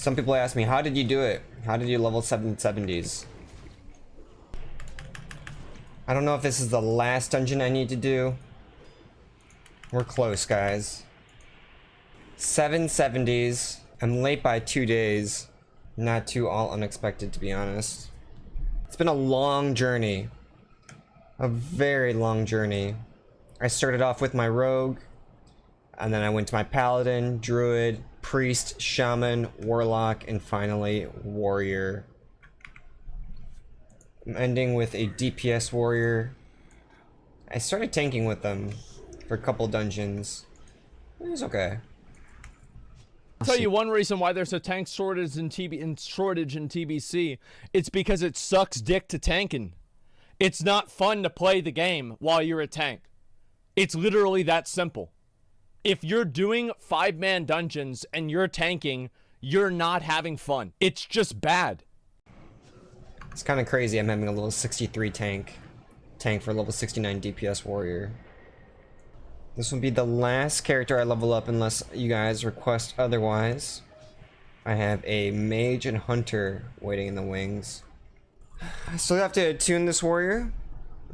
Some people ask me, how did you do it? How did you level 770s? I don't know if this is the last dungeon I need to do. We're close, guys. 770s. I'm late by 2 days. Not too all unexpected, to be honest. It's been a long journey. A very long journey. I started off with my rogue, and then I went to my paladin, druid, priest, shaman, warlock, and finally warrior. I'm ending with a DPS warrior. I started tanking with them for a couple dungeons. It was okay. I'll tell you one reason why there's a tank shortage in TBC. It's because it sucks dick to tanking. It's not fun to play the game while you're a tank. It's literally that simple. If you're doing 5-man dungeons and you're tanking, you're not having fun. It's just bad. It's kind of crazy. I'm having a level 63 tank for a level 69 DPS warrior. This will be the last character I level up unless you guys request otherwise. I have a mage and hunter waiting in the wings. I still have to attune this warrior.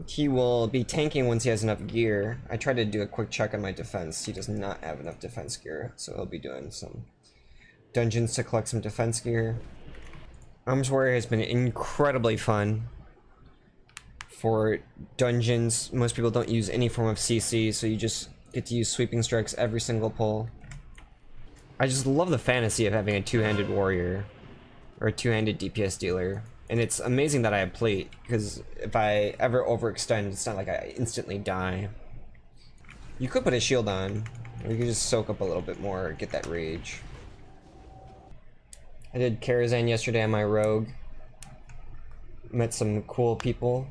He will be tanking once he has enough gear. I tried to do a quick check on my defense. He does not have enough defense gear, so he'll be doing some dungeons to collect some defense gear. Arms Warrior has been incredibly fun for dungeons. Most people don't use any form of CC, so you just get to use sweeping strikes every single pull. I just love the fantasy of having a two-handed warrior or a two-handed DPS dealer. And it's amazing that I have plate, because if I ever overextend, it's not like I instantly die. You could put a shield on, or you could just soak up a little bit more, get that rage. I did Karazhan yesterday on my rogue. Met some cool people.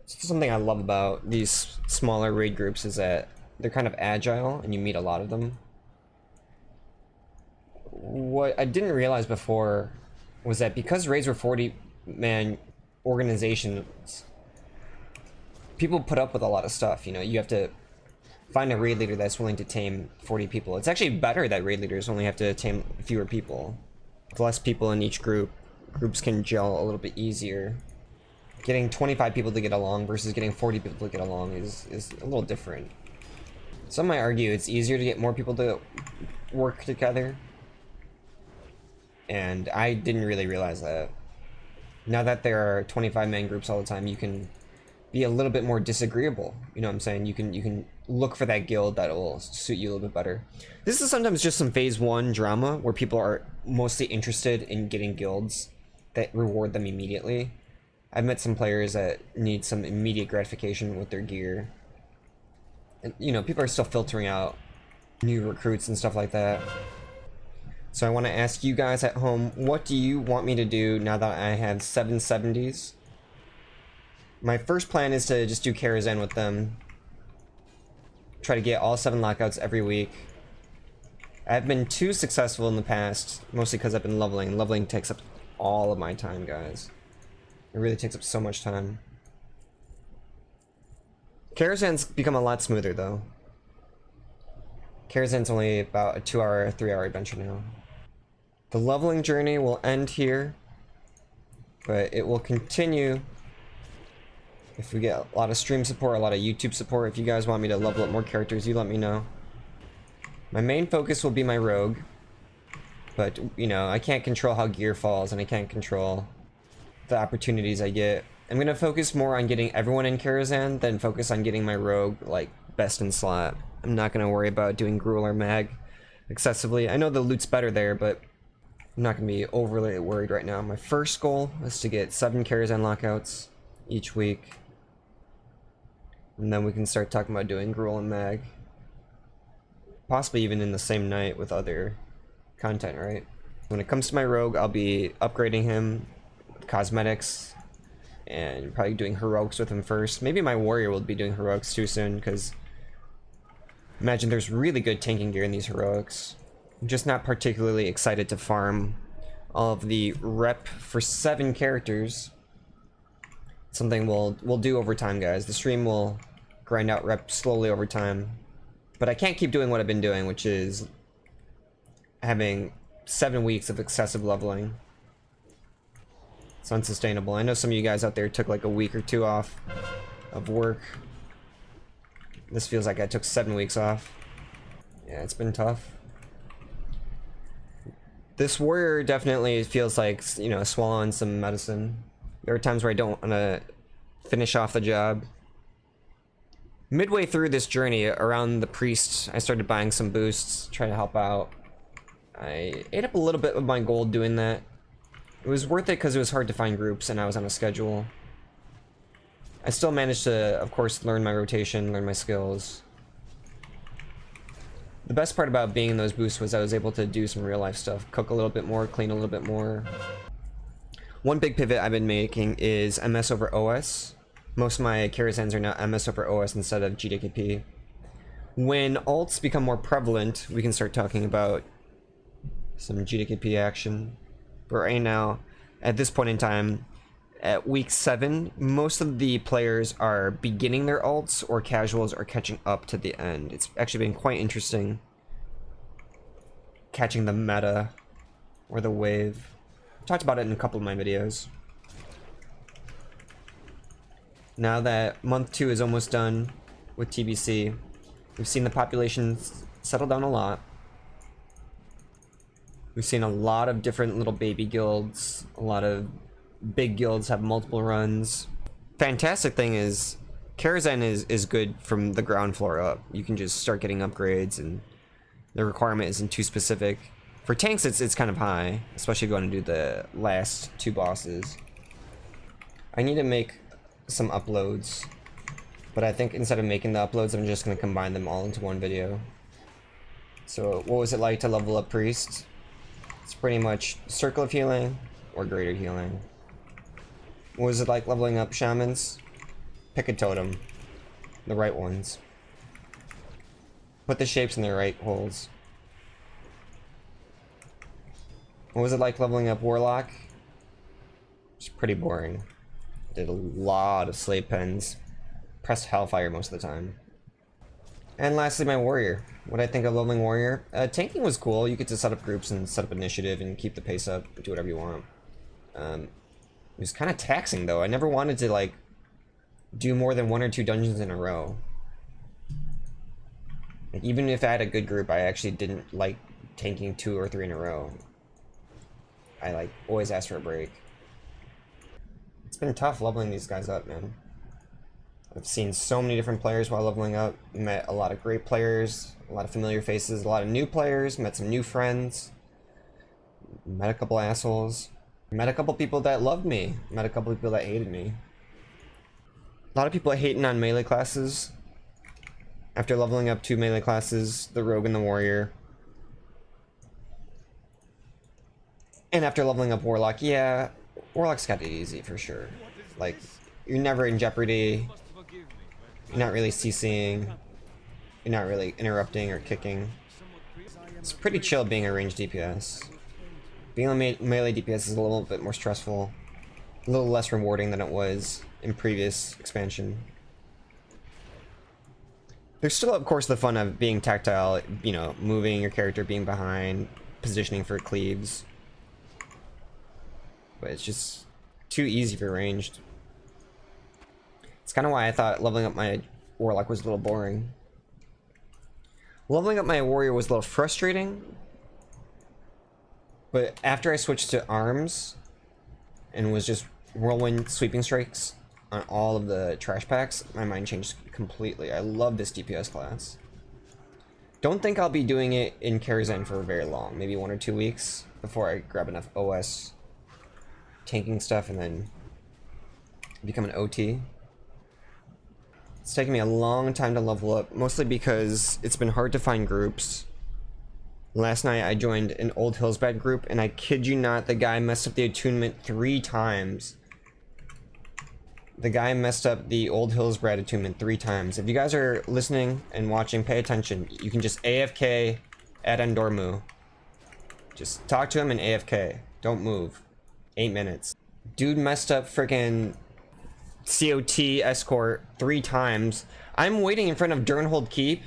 Something I love about these smaller raid groups is that they're kind of agile, and you meet a lot of them. What I didn't realize before was that because raids were 40-man organizations, people put up with a lot of stuff. You know, you have to find a raid leader that's willing to tame 40 people. It's actually better that raid leaders only have to tame fewer people. With less people in each group, groups can gel a little bit easier. Getting 25 people to get along versus getting 40 people to get along is a little different. Some might argue it's easier to get more people to work together. And I didn't really realize that. Now that there are 25-man groups all the time, you can be a little bit more disagreeable. You know what I'm saying? You can look for that guild that will suit you a little bit better. This is sometimes just some phase 1 drama where people are mostly interested in getting guilds that reward them immediately. I've met some players that need some immediate gratification with their gear. And, you know, people are still filtering out new recruits and stuff like that. So I want to ask you guys at home, what do you want me to do now that I have 770s? My first plan is to just do Karazhan with them. Try to get all 7 lockouts every week. I've been too successful in the past, mostly because I've been leveling. Leveling takes up all of my time, guys. It really takes up so much time. Karazhan's become a lot smoother, though. Karazhan's only about a 2-hour, 3-hour adventure now. The leveling journey will end here, but it will continue if we get a lot of stream support, a lot of YouTube support. If you guys want me to level up more characters, you let me know. My main focus will be my rogue, but, you know, I can't control how gear falls, and I can't control the opportunities I get. I'm gonna focus more on getting everyone in Karazhan than focus on getting my rogue, like, best in slot. I'm not gonna worry about doing Gruul or Mag excessively. I know the loot's better there, but I'm not gonna be overly worried right now. My first goal is to get 7 Karazhan lockouts each week. And then we can start talking about doing Gruul and Mag. Possibly even in the same night with other content, right? When it comes to my rogue, I'll be upgrading him with cosmetics and probably doing heroics with him first. Maybe my warrior will be doing heroics too soon, because imagine there's really good tanking gear in these heroics. I'm just not particularly excited to farm all of the rep for 7 characters. Something we'll do over time, guys. The stream will grind out rep slowly over time. But I can't keep doing what I've been doing, which is having 7 weeks of excessive leveling. It's unsustainable. I know some of you guys out there took like a week or 2 off of work. This feels like I took 7 weeks off. Yeah, it's been tough. This warrior definitely feels like, you know, swallowing some medicine. There are times where I don't want to finish off the job. Midway through this journey, around the priest, I started buying some boosts, trying to help out. I ate up a little bit of my gold doing that. It was worth it because it was hard to find groups and I was on a schedule. I still managed to, of course, learn my rotation, learn my skills. The best part about being in those boosts was I was able to do some real life stuff. Cook a little bit more, clean a little bit more. One big pivot I've been making is MS over OS. Most of my Karazhans are now MS over OS instead of GDKP. When alts become more prevalent, we can start talking about some GDKP action. But right now, at this point in time, at week 7, most of the players are beginning their alts or casuals are catching up to the end. It's actually been quite interesting catching the meta or the wave. I've talked about it in a couple of my videos. Now that month 2 is almost done with TBC, we've seen the population settle down a lot. We've seen a lot of different little baby guilds, a lot of big guilds have multiple runs. Fantastic thing is, Karazhan is good from the ground floor up. You can just start getting upgrades and the requirement isn't too specific. For tanks, it's kind of high, especially if you want to do the last 2 bosses. I need to make some uploads, but I think instead of making the uploads, I'm just going to combine them all into one video. So, what was it like to level up Priest? It's pretty much Circle of Healing or Greater Healing. What was it like leveling up Shamans? Pick a totem. The right ones. Put the shapes in their right holes. What was it like leveling up Warlock? It's pretty boring. Did a lot of slave pens. Pressed Hellfire most of the time. And lastly, my Warrior. What I think of leveling Warrior? Tanking was cool. You get to set up groups and set up initiative and keep the pace up. Do whatever you want. It was kind of taxing though. I never wanted to like do more than 1 or 2 dungeons in a row. Like, even if I had a good group, I actually didn't like tanking 2 or 3 in a row. I like always ask for a break. It's been tough leveling these guys up, man. I've seen so many different players while leveling up. Met a lot of great players, a lot of familiar faces, a lot of new players, met some new friends. Met a couple assholes. Met a couple people that loved me. Met a couple people that hated me. A lot of people are hating on melee classes. After leveling up 2 melee classes, the Rogue and the Warrior. And after leveling up Warlock, yeah, Warlock's got it easy for sure. Like, you're never in jeopardy. You're not really CCing. You're not really interrupting or kicking. It's pretty chill being a ranged DPS. Being a melee DPS is a little bit more stressful. A little less rewarding than it was in previous expansion. There's still, of course, the fun of being tactile, you know, moving your character, being behind, positioning for cleaves. But it's just too easy for ranged. It's kind of why I thought leveling up my Warlock was a little boring. Leveling up my Warrior was a little frustrating. But after I switched to arms and was just whirlwind sweeping strikes on all of the trash packs, my mind changed completely. I love this DPS class. Don't think I'll be doing it in Karazhan for very long. Maybe 1 or 2 weeks before I grab enough OS tanking stuff and then become an OT. It's taken me a long time to level up, mostly because it's been hard to find groups. Last night I joined an Old Hillsbad group, and I kid you not, the guy messed up the attunement 3 times. The guy messed up the Old Hillsbad attunement 3 times. If you guys are listening and watching, pay attention. You can just AFK at Endormu. Just talk to him and AFK. Don't move. 8 minutes. Dude messed up freaking COT escort 3 times. I'm waiting in front of Durnhold Keep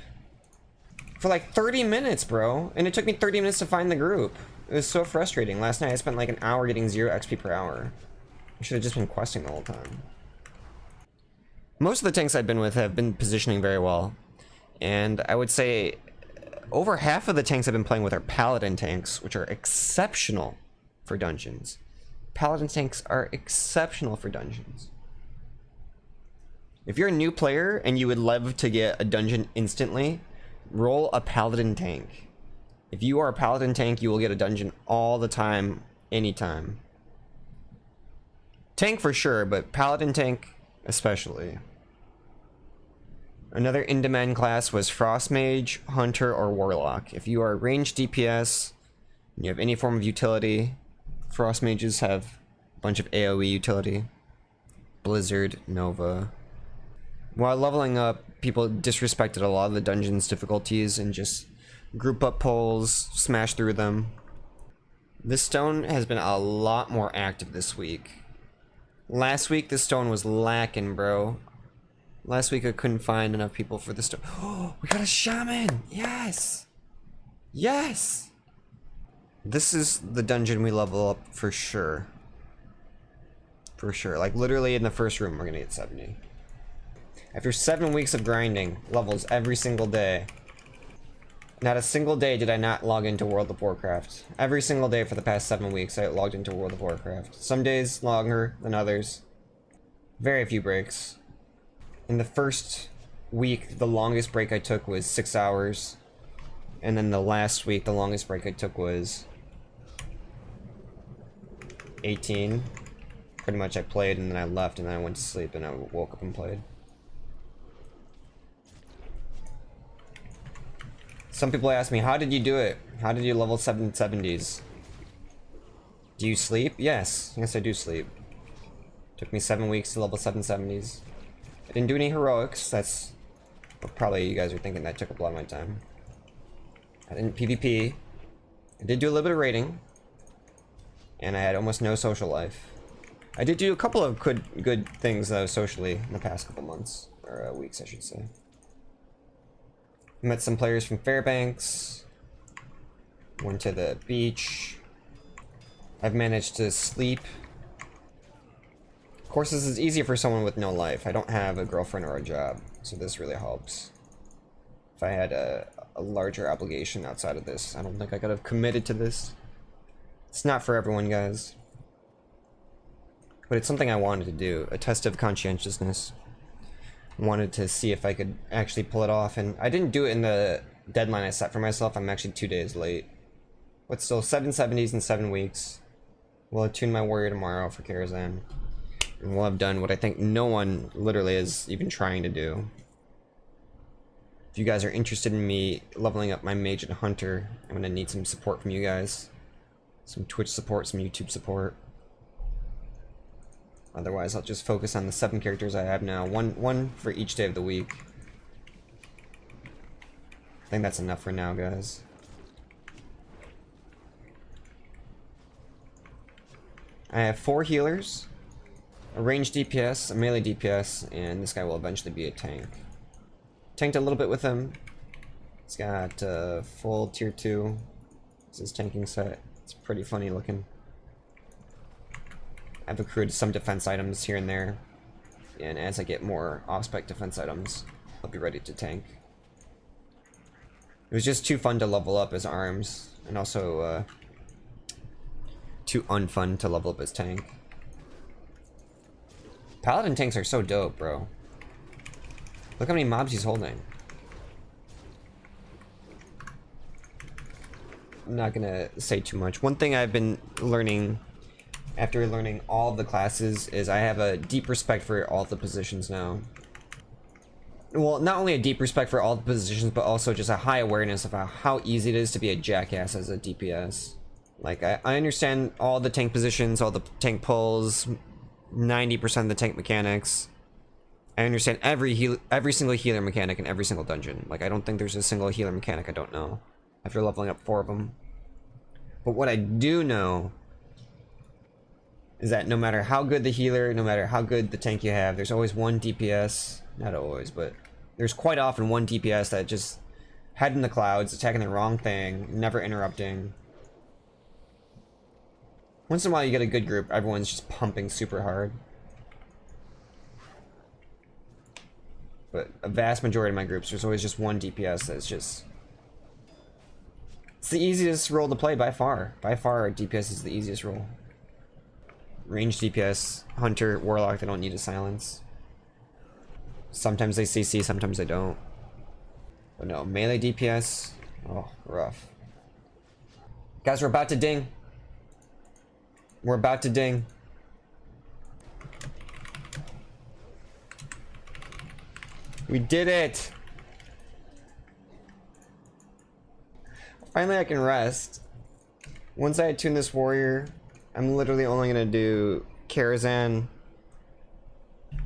for like 30 minutes, bro. And it took me 30 minutes to find the group. It was so frustrating. Last night I spent like an hour getting 0 XP per hour. I should have just been questing the whole time. Most of the tanks I've been with have been positioning very well. And I would say over half of the tanks I've been playing with are Paladin tanks, which are exceptional for dungeons. Paladin tanks are exceptional for dungeons. If you're a new player and you would love to get a dungeon instantly, roll a Paladin tank. If you are a Paladin tank, you will get a dungeon all the time, anytime. Tank for sure, but Paladin tank especially. Another in-demand class was Frost Mage, Hunter, or Warlock. If you are ranged DPS, and you have any form of utility, Frost Mages have a bunch of AoE utility. Blizzard, Nova. While leveling up, people disrespected a lot of the dungeon's difficulties and just group up pulls, smash through them. This stone has been a lot more active this week. Last week, this stone was lacking, bro. Last week, I couldn't find enough people for the stone. Oh, we got a shaman! Yes! Yes! This is the dungeon we level up for sure. For sure. Like, literally in the first room, we're gonna get 70. After 7 weeks of grinding levels every single day, not a single day did I not log into World of Warcraft. Every single day for the past 7 weeks, I logged into World of Warcraft. Some days longer than others. Very few breaks. In the first week, the longest break I took was 6 hours. And then the last week, the longest break I took was 18. Pretty much I played and then I left and then I went to sleep and I woke up and played. Some people ask me, how did you do it? How did you level 770s? Do you sleep? Yes. Yes, I do sleep. Took me 7 weeks to level 770s. I didn't do any heroics. That's what probably you guys are thinking that took up a lot of my time. I didn't PvP. I did do a little bit of raiding. And I had almost no social life. I did do a couple of good things though socially in the past couple months. Or weeks, I should say. Met some players from Fairbanks. Went to the beach. I've managed to sleep. Of course, this is easier for someone with no life. I don't have a girlfriend or a job, so this really helps. If I had a larger obligation outside of this, I don't think I could have committed to this. It's not for everyone, guys. But it's something I wanted to do. A test of conscientiousness. Wanted to see if I could actually pull it off, and I didn't do it in the deadline I set for myself. I'm actually 2 days late. But still, 770s in 7 weeks. We'll attune my warrior tomorrow for Karazhan. And we'll have done what I think no one literally is even trying to do. If you guys are interested in me leveling up my mage and hunter, I'm gonna need some support from you guys. Some Twitch support, some YouTube support. Otherwise, I'll just focus on the 7 characters I have now. One for each day of the week. I think that's enough for now, guys. I have 4 healers, a ranged DPS, a melee DPS, and this guy will eventually be a tank. Tanked a little bit with him. He's got full tier 2. This is his tanking set. It's pretty funny looking. I've accrued some defense items here and there, and as I get more off-spec defense items, I'll be ready to tank. It was just too fun to level up as arms, and also too unfun to level up as tank. Paladin tanks are so dope, bro. Look how many mobs he's holding. I'm not gonna say too much. One thing I've been learning after learning all of the classes is I have a deep respect for all the positions now. Well, not only a deep respect for all the positions, but also just a high awareness of how easy it is to be a jackass as a DPS. Like, I understand all the tank positions, all the tank pulls, 90% of the tank mechanics. I understand every single healer mechanic in every single dungeon. Like, I don't think there's a single healer mechanic I don't know after leveling up 4 of them. But what I do know is that no matter how good the healer, no matter how good the tank you have, there's always one DPS, not always, but there's quite often one DPS that just head in the clouds, attacking the wrong thing, never interrupting. Once in a while you get a good group, everyone's just pumping super hard. But a vast majority of my groups, there's always just one DPS that's just... It's the easiest role to play by far. By far, DPS is the easiest role. Ranged DPS, Hunter, Warlock, they don't need to silence. Sometimes they CC, sometimes they don't. But no, melee DPS, oh, rough. Guys, we're about to ding. We're about to ding. We did it! Finally I can rest. Once I attune this warrior, I'm literally only gonna do Karazhan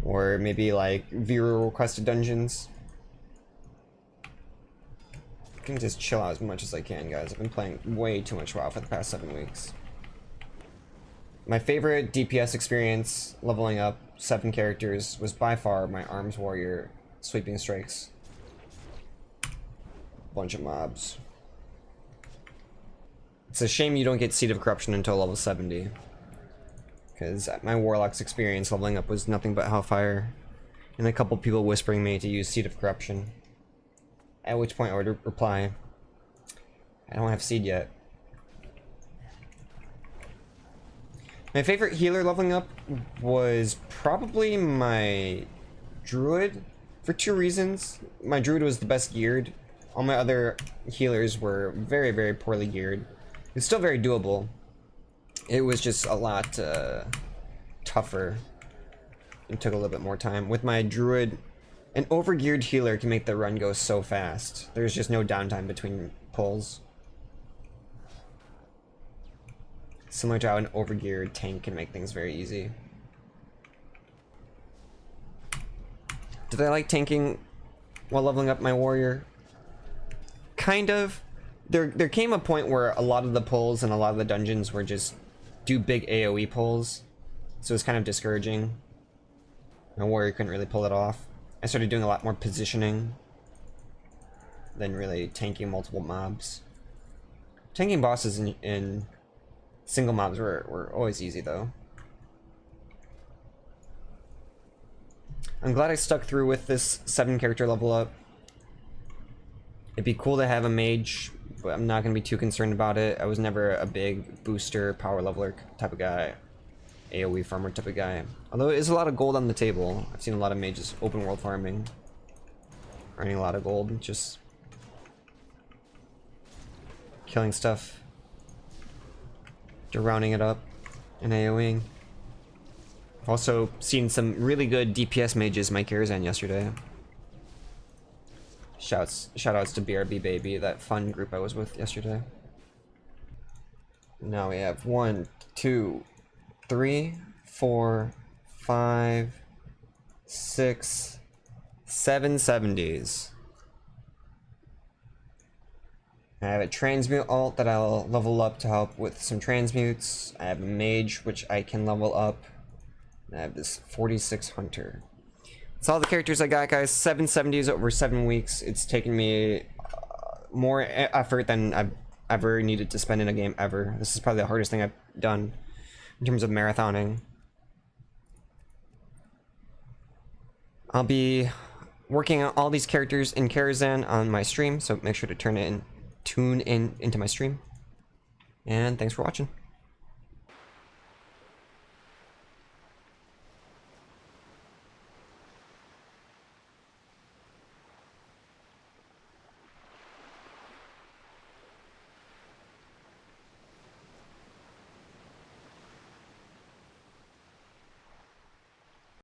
or maybe like viewer requested dungeons. I can just chill out as much as I can, guys. I've been playing way too much WoW for the past 7 weeks. My favorite DPS experience leveling up 7 characters was by far my Arms Warrior Sweeping Strikes. Bunch of mobs. It's a shame you don't get Seed of Corruption until level 70. Because my Warlock's experience leveling up was nothing but Hellfire. And a couple people whispering me to use Seed of Corruption. At which point I would reply, I don't have Seed yet. My favorite healer leveling up was probably my Druid, for 2 reasons. My Druid was the best geared. All my other healers were very, very poorly geared. It's still very doable. It was just a lot tougher. It took a little bit more time. With my Druid, an overgeared healer can make the run go so fast. There's just no downtime between pulls. Similar to how an overgeared tank can make things very easy. Did I like tanking while leveling up my warrior? Kind of. There came a point where a lot of the pulls and a lot of the dungeons were just do big AoE pulls. So it was kind of discouraging. My warrior couldn't really pull it off. I started doing a lot more positioning than really tanking multiple mobs. Tanking bosses in single mobs were always easy though. I'm glad I stuck through with this 7 character level up. It'd be cool to have a mage, but I'm not going to be too concerned about it. I was never a big booster, power leveler type of guy. AoE farmer type of guy. Although it is a lot of gold on the table. I've seen a lot of mages open world farming. Earning a lot of gold, just killing stuff. To rounding it up and AoEing. I've also seen some really good DPS mages my Karazhan yesterday. Shoutouts to BRB Baby, that fun group I was with yesterday. Now we have 1, 2, 3, 4, 5, 6, 7 70s. I have a transmute alt that I'll level up to help with some transmutes. I have a mage which I can level up. And I have this 46 hunter. That's all the characters I got, guys. 7 70s over 7 weeks. It's taken me more effort than I've ever needed to spend in a game ever. This is probably the hardest thing I've done in terms of marathoning. I'll be working on all these characters in Karazhan on my stream, so make sure to tune in into my stream. And thanks for watching.